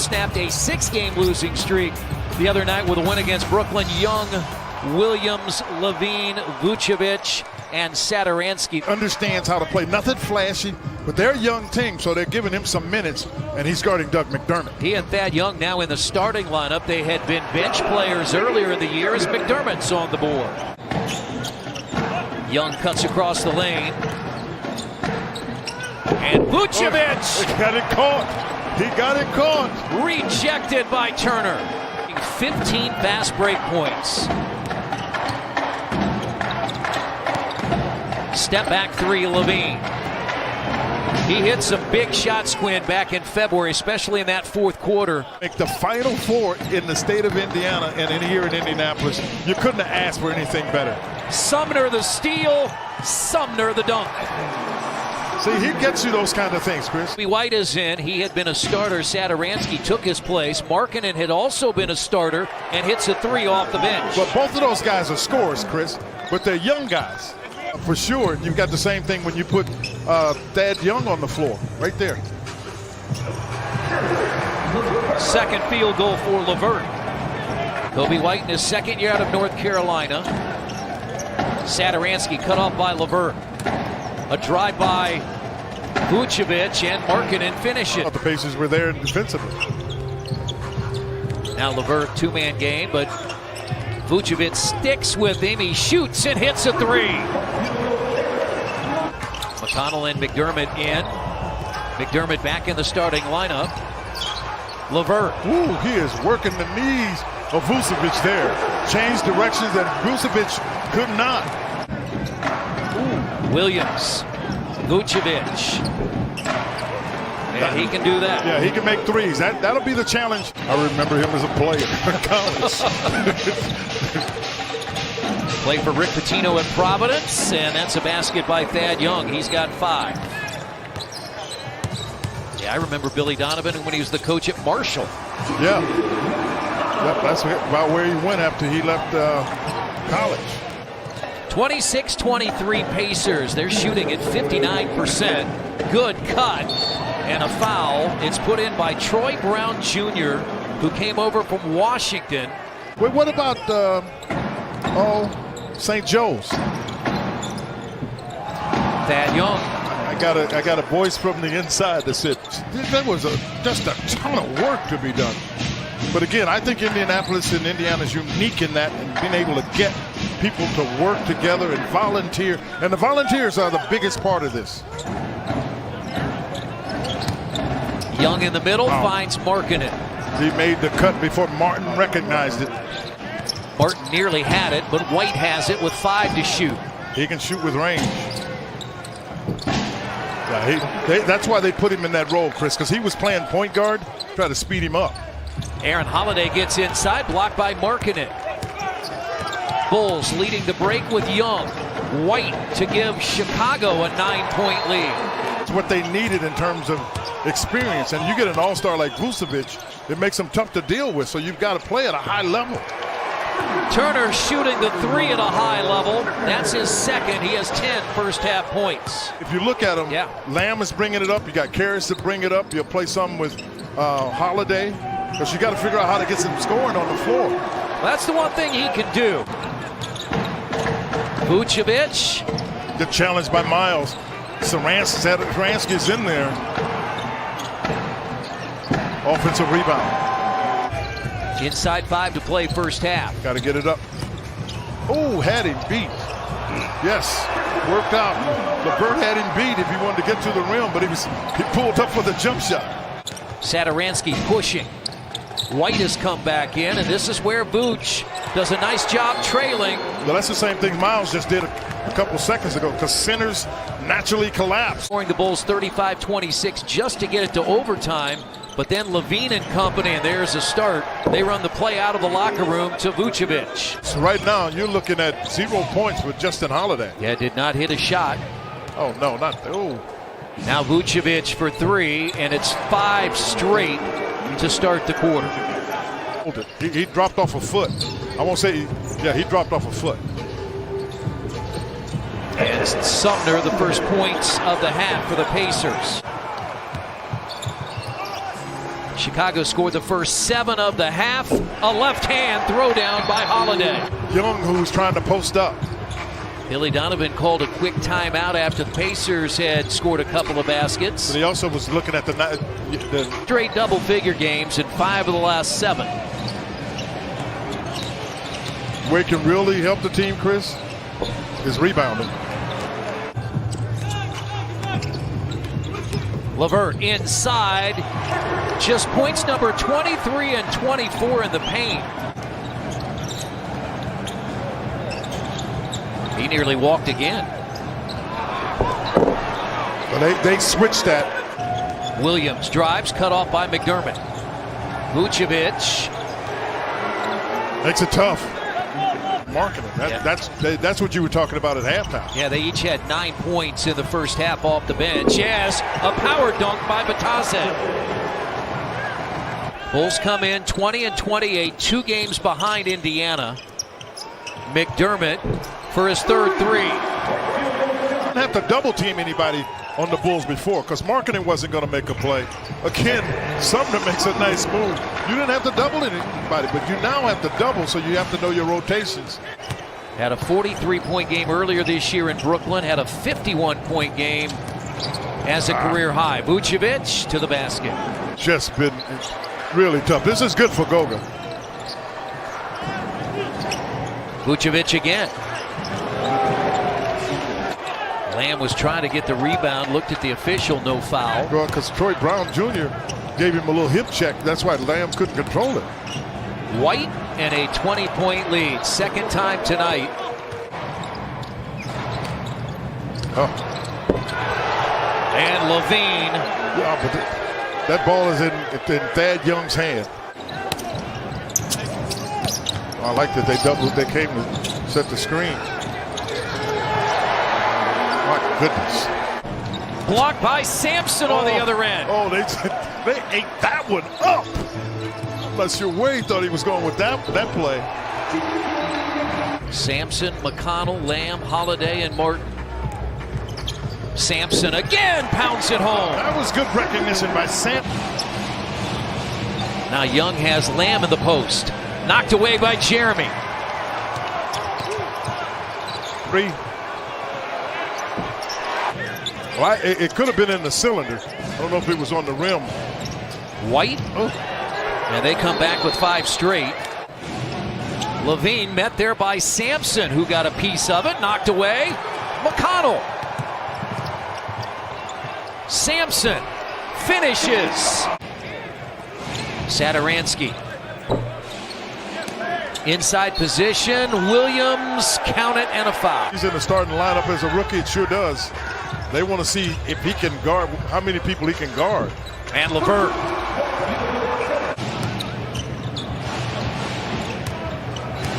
snapped a 6-game losing streak the other night with a win against Brooklyn. Young, Williams, Levine, Vucevic, and Satoransky. Understands how to play. Nothing flashy, but they're a young team, so they're giving him some minutes, and he's guarding Doug McDermott. He and Thad Young now in the starting lineup. They had been bench players earlier in the year as McDermott's on the board. Young cuts across the lane. And Vucevic! He got it caught. He got it caught. Rejected by Turner. 15 fast break points. Step back three, Levine. He hit some big shots, Quinn, back in February, especially in that fourth quarter. Make the Final Four in the state of Indiana and in here in Indianapolis. You couldn't have asked for anything better. Sumner the steal, Sumner the dunk. See, he gets you those kind of things, Chris. White is in. He had been a starter. Satoransky took his place. Markkanen had also been a starter and hits a three off the bench. But both of those guys are scorers, Chris, but they're young guys. For sure, you've got the same thing when you put Thad Young on the floor, right there. Second field goal for LeVert. Kobe White in his second year out of North Carolina. Satoransky cut off by LeVert. A drive by Vucevic, and Markkanen finish it. The Pacers were there defensively. Now LeVert, two-man game, but Vucevic sticks with him. He shoots and hits a three. McConnell and McDermott in. McDermott back in the starting lineup. LeVert. Ooh, he is working the knees of Vucevic there. Changed directions that Vucevic could not. Williams, Vucevic, and he can do that. Yeah, he can make threes. That'll be the challenge. I remember him as a player in college. Play for Rick Pitino at Providence, and that's a basket by Thad Young. He's got 5. Yeah, I remember Billy Donovan when he was the coach at Marshall. Yeah, yep, that's about where he went after he left college. 26-23 Pacers. They're shooting at 59%. Good cut and a foul. It's put in by Troy Brown Jr., who came over from Washington. Wait, what about St. Joe's? Thad Young. I got a voice from the inside that said that was just a ton of work to be done. But again, I think Indianapolis and Indiana is unique in that, and being able to get people to work together and volunteer. And the volunteers are the biggest part of this. Young in the middle finds Markkanen. He made the cut before Martin recognized it. Martin nearly had it, but White has it with 5 to shoot. He can shoot with range. Yeah, that's why they put him in that role, Chris, because he was playing point guard, try to speed him up. Aaron Holiday gets inside, blocked by Markkanen. Bulls leading the break with Young. White to give Chicago a 9-point lead. It's what they needed in terms of experience, and you get an all-star like Vucevic, it makes him tough to deal with, so you've got to play at a high level. Turner shooting the 3 at a high level. That's his second. He has 10 first-half points. If you look at him, Lamb is bringing it up. You got Karras to bring it up. You'll play some with Holiday, because you got to figure out how to get some scoring on the floor. That's the one thing he can do. Vucevic. The challenge by Miles. Satoransky's in there. Offensive rebound. Inside 5 to play first half. Got to get it up. Oh, had him beat. Yes, worked out. LeVert had him beat if he wanted to get to the rim, but he pulled up for the jump shot. Satoransky pushing. White has come back in, and this is where Vooch does a nice job trailing. Well, that's the same thing Miles just did a couple seconds ago, because centers naturally collapse. Scoring the Bulls 35-26 just to get it to overtime, but then Levine and company, and there's a start. They run the play out of the locker room to Vucevic. So right now, you're looking at 0 points with Justin Holiday. Yeah, did not hit a shot. Oh, no, not. Oh. Now Vucevic for 3, and it's 5 straight to start the quarter. He dropped off a foot. I won't say, he dropped off a foot. And Sumner, the first points of the half for the Pacers. Chicago scored the first 7 of the half. A left-hand throwdown by Holiday. Young, who was trying to post up. Billy Donovan called a quick timeout after the Pacers had scored a couple of baskets. But he also was looking at the Straight double-figure games in 5 of the last 7. where it can really help the team, Chris, is rebounding. LeVert inside, just points number 23 and 24 in the paint. He nearly walked again. Well, they switched that. Williams drives, cut off by McDermott. Vucevic. Makes it tough. Marketing. That's what you were talking about at halftime. Yeah, they each had 9 points in the first half off the bench. Yes, a power dunk by Batase. Bulls come in 20 and 28, 2 games behind Indiana. McDermott for his third three. Didn't have to double team anybody on the Bulls before because marketing wasn't going to make a play. Again, Sumner makes a nice move. You didn't have to double anybody, but you now have to double, so you have to know your rotations. Had a 43-point game earlier this year in Brooklyn. Had a 51-point game as a career high. Vucevic to the basket. Just been really tough. This is good for Goga. Vucevic again. Lamb was trying to get the rebound, looked at the official, no foul. Well, because Troy Brown Jr. gave him a little hip check. That's why Lamb couldn't control it. White and a 20-point lead. Second time tonight. Oh. And Levine. Yeah, but that ball is in Thad Young's hand. I like that they doubled. They came to set the screen. My goodness. Blocked by Sampson on the other end. Oh, they ate that one up. I'm not sure where he thought he was going with that play. Sampson, McConnell, Lamb, Holiday, and Martin. Sampson again pounds it home. That was good recognition by Sampson. Now Young has Lamb in the post. Knocked away by Jeremy. 3. Well, it could have been in the cylinder. I don't know if it was on the rim. White. Oh. And they come back with 5 straight. Levine met there by Sampson, who got a piece of it. Knocked away. McConnell. Sampson finishes. Satoransky. Inside position. Williams, count it, and a foul. He's in the starting lineup as a rookie. It sure does. They want to see if he can guard, how many people he can guard. And LeVert.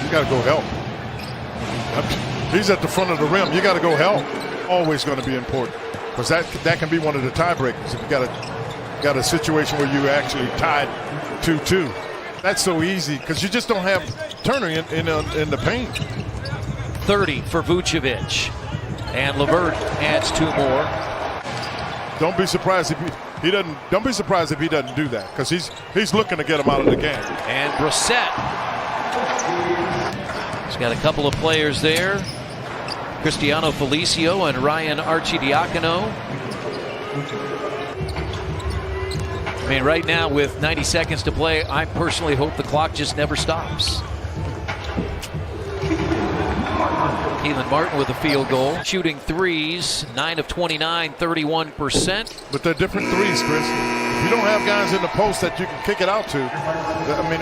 You got to go help. He's at the front of the rim. You got to go help. Always going to be important because that can be one of the tiebreakers. If you got a situation where you actually tied 2-2. That's so easy because you just don't have Turner in the paint. 30 for Vucevic. And LeVert adds 2 more. Don't be surprised if he doesn't. Don't be surprised if he doesn't do that because he's looking to get him out of the game. And Brissett. He's got a couple of players there. Cristiano Felicio and Ryan Arcidiacono. I mean, right now with 90 seconds to play, I personally hope the clock just never stops. Keelan Martin with a field goal. Shooting threes, 9 of 29, 31%. But they're different threes, Chris. If you don't have guys in the post that you can kick it out to, I mean,